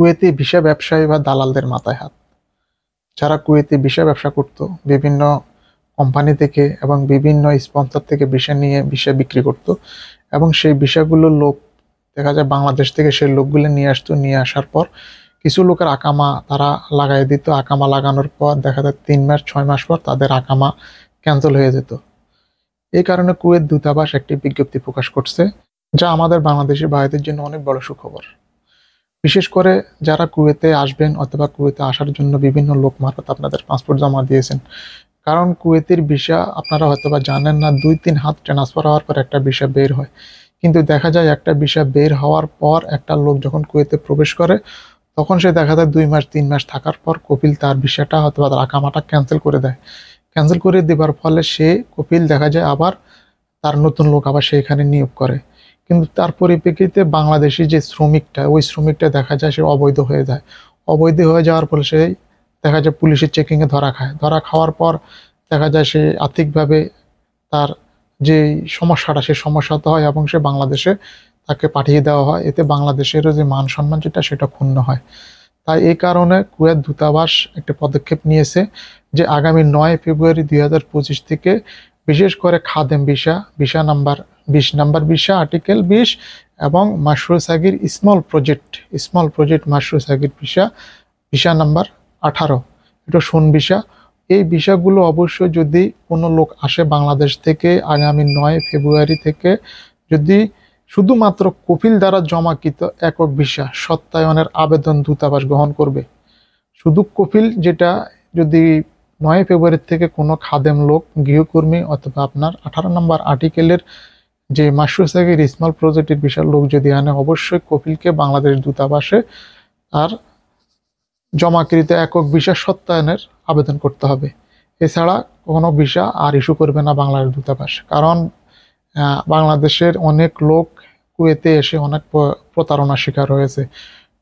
Kuwaiti visa ব্যবসায়ী বা দালালদের মাথায় হাত। যারা কুয়েতি ভিসা ব্যবসা করত, বিভিন্ন কোম্পানি থেকে এবং বিভিন্ন স্পন্সর থেকে ভিসা নিয়ে ভিসা বিক্রি করত, এবং সেই ভিসাগুলো লোক দেখা যায় বাংলাদেশ থেকে সেই লোকগুলো নিয়ে আসতো। নিয়ে আসার পর কিছু লোকের আকামা তারা লাগাই দিত। আকামা লাগানোর পর দেখা যায় 3 মাস 6 মাস পর তাদের আকামা ক্যান্সেল হয়ে যেত। এই কারণে কুয়েত দূতাবাস একটি বিজ্ঞপ্তি প্রকাশ করছে, যা আমাদের বাংলাদেশি ভাইদের জন্য অনেক বড় সুখবর। বিশেষ করে যারা কুয়েতে আসবেন অথবা কুয়েতে আসার জন্য বিভিন্ন লোক মারফত আপনাদের পাসপোর্ট জমা দিয়েছেন। কারণ কুয়েতের ভিসা আপনারা হয়তোবা জানেন না, 2-3 হাত ট্রান্সফার হওয়ার পর একটা ভিসা বের হয়। কিন্তু দেখা যায় একটা ভিসা বের হওয়ার পর একটা লোক যখন কুয়েতে প্রবেশ করে, তখন সে দেখা যায় 2 মাস 3 মাস থাকার পর কপিল তার ভিসাটা অথবা তার আকামাটা ক্যান্সেল করে দেয়। ক্যান্সেল করে দেবার ফলে সে কপিল দেখা যায় আবার তার নতুন লোক আবার সে এখানে নিয়োগ করে। কিন্তু তার পরিপ্রেক্ষিতে বাংলাদেশি যে শ্রমিকটা, ওই শ্রমিকটা দেখা যায় সে অবৈধ হয়ে যায়। অবৈধ হয়ে যাওয়ার ফলে সে দেখা যায় পুলিশের চেকিংয়ে ধরা খায়। ধরা খাওয়ার পর দেখা যায় সে আর্থিকভাবে তার যে সমস্যাটা, সে সমস্যাতে হয় এবং সে বাংলাদেশে তাকে পাঠিয়ে দেওয়া হয়। এতে বাংলাদেশেরও যে মান সম্মান যেটা, সেটা ক্ষুণ্ণ হয়। তাই এই কারণে কুয়েত দূতাবাস একটি পদক্ষেপ নিয়েছে যে আগামী 9 ফেব্রুয়ারি 2025 থেকে বিশেষ করে খাদেম visa, visa number 20 number visa article 20 এবং Mashrur সাগির small project Mashrur সাগির visa, visa number 18, এটা শূন্য ভিসা। এই ভিসাগুলো অবশ্যই যদি কোনো লোক আসে বাংলাদেশ থেকে আগামী 9 ফেব্রুয়ারি থেকে, যদি শুধুমাত্র কপিল দ্বারা জমাকৃত একক ভিসা সত্যায়নের আবেদন দূতাবাস গ্রহণ করবে। শুধু কপিল, যেটা যদি 9 ফেব্রুয়ারি থেকে কোনো খাদেম লোক, গৃহকর্মী অথবা আপনার 18 নম্বর আর্টিকেলের যে মাশরুর সাগির স্মল প্রজেক্টের ভিসার লোক যদি আনে, অবশ্যই কপিলকে বাংলাদেশ দূতাবাসে তার জমাকৃত একক ভিসা সত্যায়নের আবেদন করতে হবে। এছাড়া কোনো ভিসা আর ইস্যু করবে না বাংলাদেশ দূতাবাস। কারণ বাংলাদেশের অনেক লোক কুয়েতে এসে অনেক প্রতারণার শিকার হয়েছে।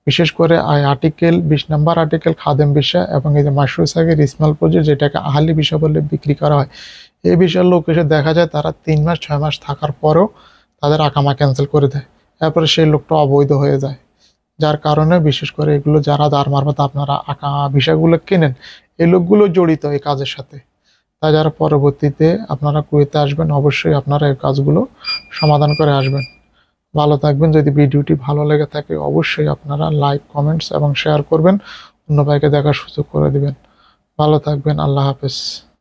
বিশেষ করে আর্টিকেল 20 নম্বর আর্টিকেল খাদেম ভিসা এবং এই যে মাশরুর সাগির স্মল প্রজেক্ট, যেটাকে আহালি ভিসা বলে বিক্রি করা হয়, এই ভিসার লোক এসে দেখা যায় তারা 3 মাস 6 মাস থাকার পরেও তাদের আকামা ক্যান্সেল করে দেয়। তারপরে সেই লোকটা অবৈধ হয়ে যায়। যার কারণে বিশেষ করে এগুলো যারা যার মারফত আপনারা ভিসাগুলো কেনেন, এই লোকগুলো জড়িত এই কাজের সাথে। তাই যারা পরবর্তীতে আপনারা কুয়েতে আসবেন, অবশ্যই আপনারা এই কাজগুলো সমাধান করে আসবেন। ভালো থাকবেন। যদি ভিডিওটি ভালো লেগে থাকে অবশ্যই আপনারা লাইক, কমেন্টস এবং শেয়ার করবেন, অন্য ভাইকে দেখার সুযোগ করে দিবেন। ভালো থাকবেন। আল্লাহ হাফেজ।